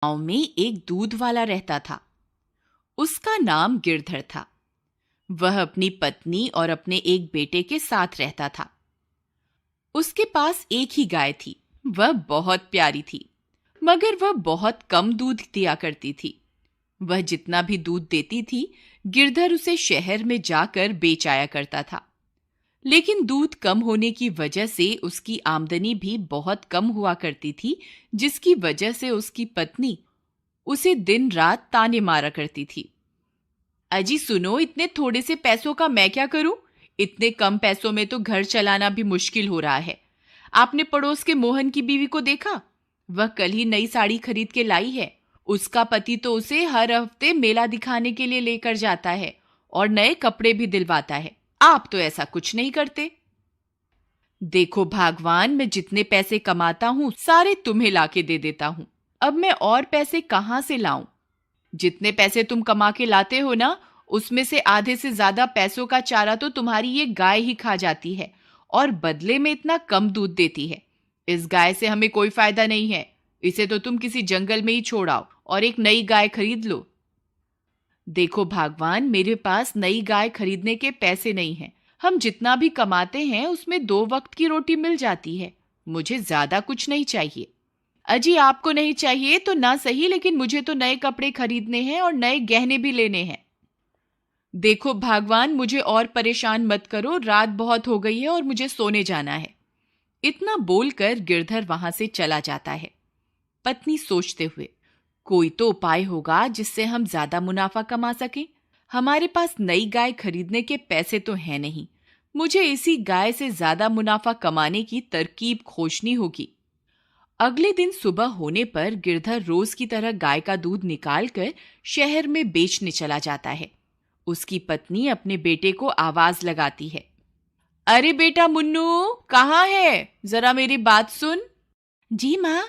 गांव में एक दूध वाला रहता था। उसका नाम गिरधर था। वह अपनी पत्नी और अपने एक बेटे के साथ रहता था। उसके पास एक ही गाय थी। वह बहुत प्यारी थी, मगर वह बहुत कम दूध दिया करती थी। वह जितना भी दूध देती थी, गिरधर उसे शहर में जाकर बेच आया करता था। लेकिन दूध कम होने की वजह से उसकी आमदनी भी बहुत कम हुआ करती थी, जिसकी वजह से उसकी पत्नी उसे दिन रात ताने मारा करती थी। अजी सुनो, इतने थोड़े से पैसों का मैं क्या करूं? इतने कम पैसों में तो घर चलाना भी मुश्किल हो रहा है। आपने पड़ोस के मोहन की बीवी को देखा? वह कल ही नई साड़ी खरीद के लाई है। उसका पति तो उसे हर हफ्ते मेला दिखाने के लिए लेकर जाता है और नए कपड़े भी दिलवाता है। आप तो ऐसा कुछ नहीं करते। देखो भगवान, मैं जितने पैसे कमाता हूँ सारे तुम्हें लाके दे देता हूँ। अब मैं और पैसे कहाँ से लाऊं? जितने पैसे तुम कमा के लाते हो ना, उसमें से आधे से ज्यादा पैसों का चारा तो तुम्हारी ये गाय ही खा जाती है और बदले में इतना कम दूध देती है। इस गाय से हमें कोई फायदा नहीं है। इसे तो तुम किसी जंगल में ही छोड़ आओ और एक नई गाय खरीद लो। देखो भगवान, मेरे पास नई गाय खरीदने के पैसे नहीं हैं। हम जितना भी कमाते हैं उसमें 2 वक्त की रोटी मिल जाती है। मुझे ज्यादा कुछ नहीं चाहिए। अजी आपको नहीं चाहिए तो ना सही, लेकिन मुझे तो नए कपड़े खरीदने हैं और नए गहने भी लेने हैं। देखो भगवान, मुझे और परेशान मत करो। रात बहुत हो गई है और मुझे सोने जाना है। इतना बोलकर गिरधर वहां से चला जाता है। पत्नी सोचते हुए, कोई तो उपाय होगा जिससे हम ज्यादा मुनाफा कमा सकें। हमारे पास नई गाय खरीदने के पैसे तो हैं नहीं। मुझे इसी गाय से ज्यादा मुनाफा कमाने की तरकीब खोजनी होगी। अगले दिन सुबह होने पर गिरधर रोज की तरह गाय का दूध निकालकर शहर में बेचने चला जाता है। उसकी पत्नी अपने बेटे को आवाज लगाती है, अरे बेटा मुन्नू, कहाँ है? जरा मेरी बात सुन। जी माँ।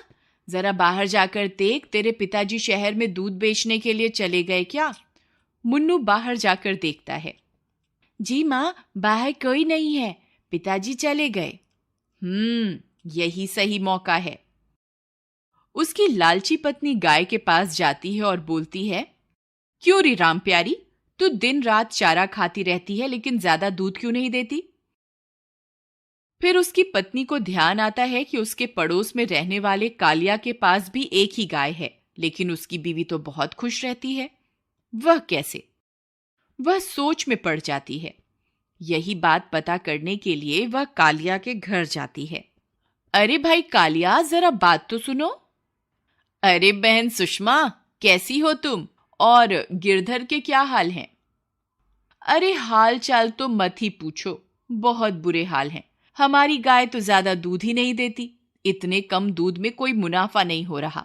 जरा बाहर जाकर देख, तेरे पिताजी शहर में दूध बेचने के लिए चले गए क्या? मुन्नू बाहर जाकर देखता है। जी माँ, बाहर कोई नहीं है, पिताजी चले गए। यही सही मौका है। उसकी लालची पत्नी गाय के पास जाती है और बोलती है, क्यों री राम प्यारी, तू दिन रात चारा खाती रहती है लेकिन ज्यादा दूध क्यों नहीं देती? फिर उसकी पत्नी को ध्यान आता है कि उसके पड़ोस में रहने वाले कालिया के पास भी एक ही गाय है, लेकिन उसकी बीवी तो बहुत खुश रहती है। वह कैसे? वह सोच में पड़ जाती है। यही बात पता करने के लिए वह कालिया के घर जाती है। अरे भाई कालिया, जरा बात तो सुनो। अरे बहन सुषमा, कैसी हो तुम? और गिरधर के क्या हाल हैं? अरे हाल चाल तो मत ही पूछो, बहुत बुरे हाल हैं। हमारी गाय तो ज्यादा दूध ही नहीं देती। इतने कम दूध में कोई मुनाफा नहीं हो रहा।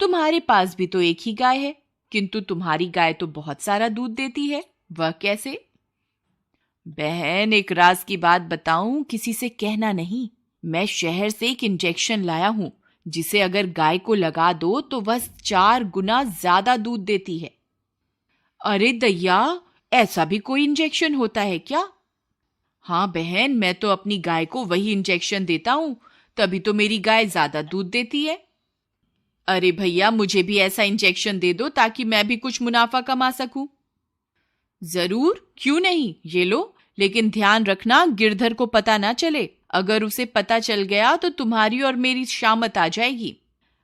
तुम्हारे पास भी तो एक ही गाय है, किंतु तुम्हारी गाय तो बहुत सारा दूध देती है। वह कैसे? बहन, एक राज की बात बताऊं, किसी से कहना नहीं। मैं शहर से एक इंजेक्शन लाया हूं, जिसे अगर गाय को लगा दो तो वह 4 गुना ज्यादा दूध देती है। अरे दैया, ऐसा भी कोई इंजेक्शन होता है क्या? हाँ बहन, मैं तो अपनी गाय को वही इंजेक्शन देता हूं, तभी तो मेरी गाय ज्यादा दूध देती है। अरे भैया, मुझे भी ऐसा इंजेक्शन दे दो ताकि मैं भी कुछ मुनाफा कमा सकूं। जरूर, क्यों नहीं, ये लो। लेकिन ध्यान रखना, गिरधर को पता ना चले। अगर उसे पता चल गया तो तुम्हारी और मेरी शामत आ जाएगी।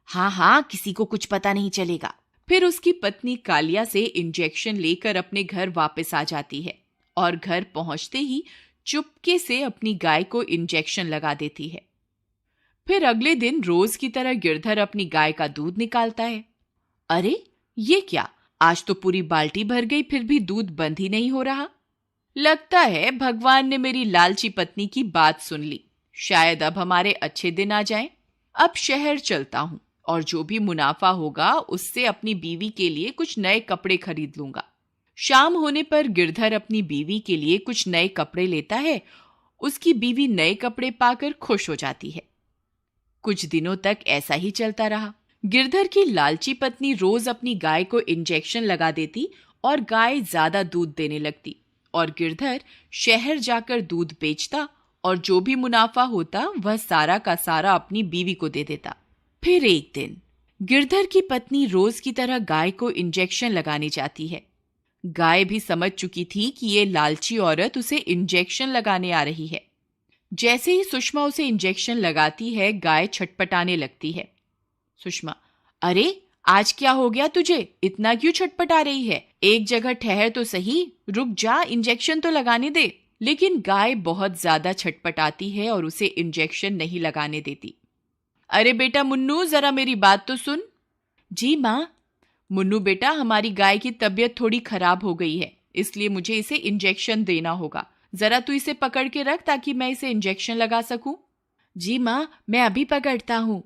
हाँ हाँ, किसी को कुछ पता नहीं चलेगा। फिर उसकी पत्नी कालिया से इंजेक्शन लेकर अपने घर वापस आ जाती है और घर पहुंचते ही चुपके से अपनी गाय को इंजेक्शन लगा देती है। फिर अगले दिन रोज की तरह गिरधर अपनी गाय का दूध निकालता है। अरे ये क्या, आज तो पूरी बाल्टी भर गई, फिर भी दूध बंद ही नहीं हो रहा। लगता है भगवान ने मेरी लालची पत्नी की बात सुन ली। शायद अब हमारे अच्छे दिन आ जाएं। अब शहर चलता हूं और जो भी मुनाफा होगा उससे अपनी बीवी के लिए कुछ नए कपड़े खरीद लूंगा। शाम होने पर गिरधर अपनी बीवी के लिए कुछ नए कपड़े लेता है। उसकी बीवी नए कपड़े पाकर खुश हो जाती है। कुछ दिनों तक ऐसा ही चलता रहा। गिरधर की लालची पत्नी रोज अपनी गाय को इंजेक्शन लगा देती और गाय ज्यादा दूध देने लगती और गिरधर शहर जाकर दूध बेचता और जो भी मुनाफा होता वह सारा का सारा अपनी बीवी को दे देता। फिर एक दिन गिरधर की पत्नी रोज की तरह गाय को इंजेक्शन लगाने जाती है। गाय भी समझ चुकी थी कि ये लालची औरत उसे इंजेक्शन लगाने आ रही है। जैसे ही सुषमा उसे इंजेक्शन लगाती है, गाय छटपटाने लगती है। सुषमा, अरे आज क्या हो गया तुझे? इतना क्यों छटपटा रही है? एक जगह ठहर तो सही, रुक जा, इंजेक्शन तो लगाने दे। लेकिन गाय बहुत ज्यादा छटपटाती है और उसे इंजेक्शन नहीं लगाने देती। अरे बेटा मुन्नू, जरा मेरी बात तो सुन। जी माँ। मुन्नू बेटा, हमारी गाय की तबीयत थोड़ी खराब हो गई है, इसलिए मुझे इसे इंजेक्शन देना होगा। जरा तू इसे पकड़ के रख ताकि मैं इसे इंजेक्शन लगा सकूं। जी माँ, मैं अभी पकड़ता हूँ।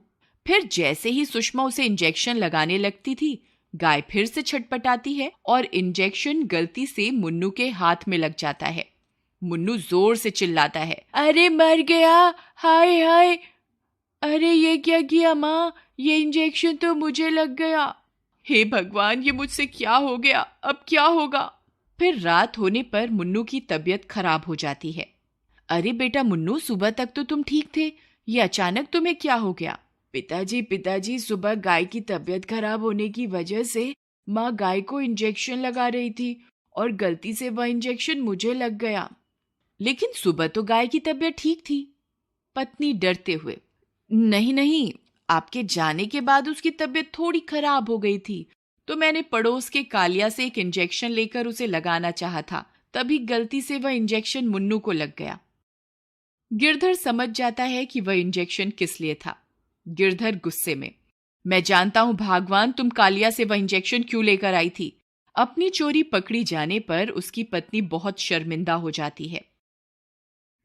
फिर जैसे ही सुषमा उसे इंजेक्शन लगाने लगती थी, गाय फिर से छटपटाती है और इंजेक्शन गलती से मुन्नू के हाथ में लग जाता है। मुन्नू जोर से चिल्लाता है, अरे मर गया, हाय हाय। अरे ये क्या किया माँ? ये इंजेक्शन तो मुझे लग गया। हे भगवान, ये मुझसे क्या हो गया? अब क्या होगा? फिर रात होने पर मुन्नू की तबीयत खराब हो जाती है। अरे बेटा मुन्नू, सुबह तक तो तुम ठीक थे, ये अचानक तुम्हें क्या हो गया? पिताजी, सुबह गाय की तबीयत खराब होने की वजह से माँ गाय को इंजेक्शन लगा रही थी और गलती से वह इंजेक्शन मुझे लग गया। लेकिन सुबह तो गाय की तबीयत ठीक थी। पत्नी डरते हुए, नहीं नहीं, आपके जाने के बाद उसकी तबीयत थोड़ी खराब हो गई थी, तो मैंने पड़ोस के कालिया से एक इंजेक्शन लेकर उसे लगाना चाहा था, तभी गलती से वह इंजेक्शन मुन्नू को लग गया। गिरधर समझ जाता है कि वह इंजेक्शन किस लिए था। गिरधर गुस्से में, मैं जानता हूं भगवान, तुम कालिया से वह इंजेक्शन क्यों लेकर आई थी। अपनी चोरी पकड़ी जाने पर उसकी पत्नी बहुत शर्मिंदा हो जाती है।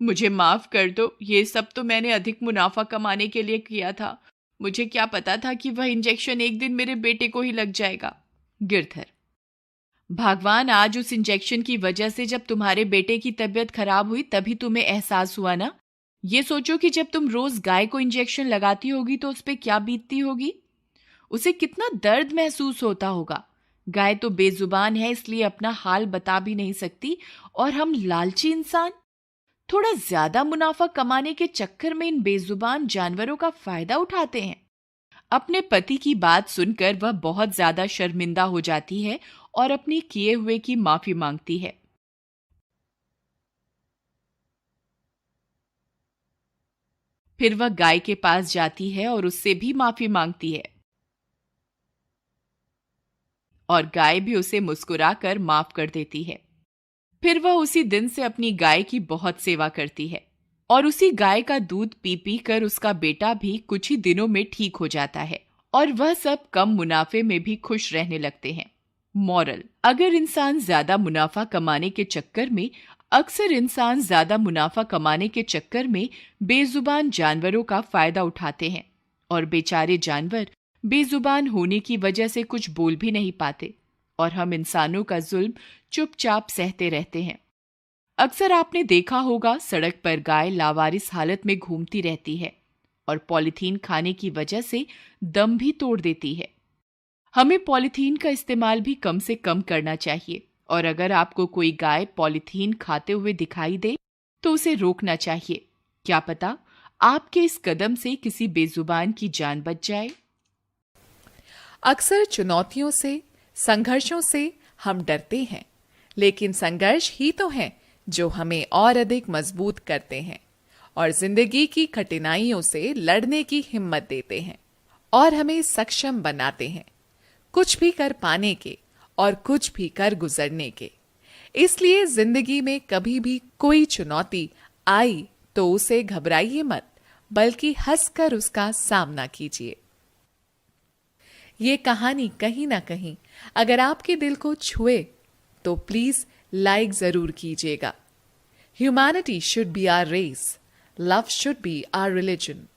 मुझे माफ कर दो, ये सब तो मैंने अधिक मुनाफा कमाने के लिए किया था। मुझे क्या पता था कि वह इंजेक्शन एक दिन मेरे बेटे को ही लग जाएगा। गिरधर, भगवान, आज उस इंजेक्शन की वजह से जब तुम्हारे बेटे की तबीयत खराब हुई तभी तुम्हें एहसास हुआ ना। ये सोचो कि जब तुम रोज गाय को इंजेक्शन लगाती होगी तो उस पे क्या बीतती होगी। उसे कितना दर्द महसूस होता होगा। गाय तो बेजुबान है, इसलिए अपना हाल बता भी नहीं सकती, और हम लालची इंसान थोड़ा ज्यादा मुनाफा कमाने के चक्कर में इन बेजुबान जानवरों का फायदा उठाते हैं। अपने पति की बात सुनकर वह बहुत ज्यादा शर्मिंदा हो जाती है और अपने किए हुए की माफी मांगती है। फिर वह गाय के पास जाती है और उससे भी माफी मांगती है, और गाय भी उसे मुस्कुराकर माफ कर देती है। फिर वह उसी दिन से अपनी गाय की बहुत सेवा करती है और उसी गाय का दूध पी पी कर उसका बेटा भी कुछ ही दिनों में ठीक हो जाता है और वह सब कम मुनाफे में भी खुश रहने लगते हैं। मॉरल, अगर इंसान ज्यादा मुनाफा कमाने के चक्कर में बेजुबान जानवरों का फायदा उठाते हैं और बेचारे जानवर बेजुबान होने की वजह से कुछ बोल भी नहीं पाते और हम इंसानों का जुल्म चुपचाप सहते रहते हैं। अक्सर आपने देखा होगा, सड़क पर गाय लावारिस हालत में घूमती रहती है और पॉलीथीन खाने की वजह से दम भी तोड़ देती है। हमें पॉलीथीन का इस्तेमाल भी कम से कम करना चाहिए और अगर आपको कोई गाय पॉलीथीन खाते हुए दिखाई दे तो उसे रोकना चाहिए। क्या पता आपके इस कदम से किसी बेजुबान की जान बच जाए। अक्सर चुनौतियों से, संघर्षों से हम डरते हैं, लेकिन संघर्ष ही तो हैं जो हमें और अधिक मजबूत करते हैं और जिंदगी की कठिनाइयों से लड़ने की हिम्मत देते हैं और हमें सक्षम बनाते हैं, कुछ भी कर पाने के और कुछ भी कर गुजरने के। इसलिए जिंदगी में कभी भी कोई चुनौती आई तो उसे घबराइए मत, बल्कि हंसकर उसका सामना कीजिए। ये कहानी कहीं ना कहीं अगर आपके दिल को छुए तो प्लीज लाइक जरूर कीजिएगा। Humanity should be our race, love should be our religion.